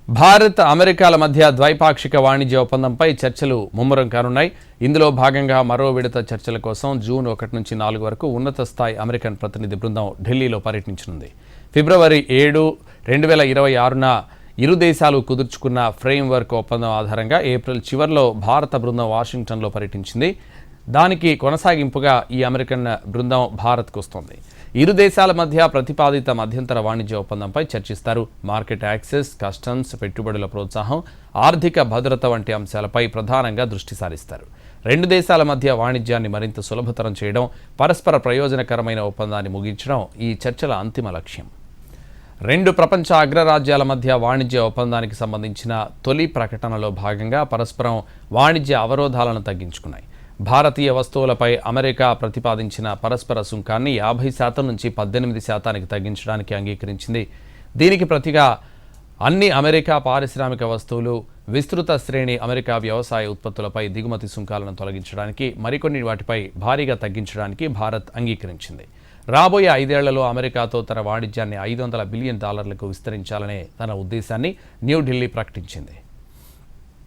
భారత్ అమెరికాల మధ్య ద్వైపాక్షిక వాణిజ్య ఒప్పందంపై చర్చలు ముమ్మరం కానున్నాయి. ఇందులో భాగంగా మరో విడత చర్చల కోసం జూన్ 1 నుంచి 4 వరకు ఉన్నత స్థాయి అమెరికన్ ప్రతినిధి బృందం ఢిల్లీలో పర్యటించనుంది. ఫిబ్రవరి 7, 2026న ఇరు దేశాలు కుదుర్చుకున్న ఫ్రేమ్వర్క్ ఒప్పందం ఆధారంగా ఏప్రిల్ చివర్లో భారత బృందం వాషింగ్టన్లో పర్యటించింది. దానికి కొనసాగింపుగా ఈ అమెరికన్ బృందం భారత్కు వస్తోంది. ఇరు దేశాల మధ్య ప్రతిపాదిత మధ్యంతర వాణిజ్య ఒప్పందంపై చర్చిస్తారు. మార్కెట్ యాక్సెస్, కస్టమ్స్, పెట్టుబడుల ప్రోత్సాహం, ఆర్థిక భద్రత వంటి అంశాలపై ప్రధానంగా దృష్టి సారిస్తారు. రెండు దేశాల మధ్య వాణిజ్యాన్ని మరింత సులభతరం చేయడం, పరస్పర ప్రయోజనకరమైన ఒప్పందాన్ని ముగించడం ఈ చర్చల అంతిమ లక్ష్యం. రెండు ప్రపంచ అగ్రరాజ్యాల మధ్య వాణిజ్య ఒప్పందానికి సంబంధించిన తొలి ప్రకటనలో భాగంగా పరస్పరం వాణిజ్య అవరోధాలను తగ్గించుకున్నాయి. భారతీయ వస్తువులపై అమెరికా ప్రతిపాదించిన పరస్పర సుంకాన్ని 50% నుంచి 18% తగ్గించడానికి అంగీకరించింది. దీనికి ప్రతిగా అన్ని అమెరికా పారిశ్రామిక వస్తువులు, విస్తృత శ్రేణి అమెరికా వ్యవసాయ ఉత్పత్తులపై దిగుమతి సుంకాలను తొలగించడానికి, మరికొన్ని వాటిపై భారీగా తగ్గించడానికి భారత్ అంగీకరించింది. రాబోయే 5 ఏళ్లలో అమెరికాతో తన వాణిజ్యాన్ని $500 బిలియన్ విస్తరించాలనే తన ఉద్దేశాన్ని న్యూఢిల్లీ ప్రకటించింది.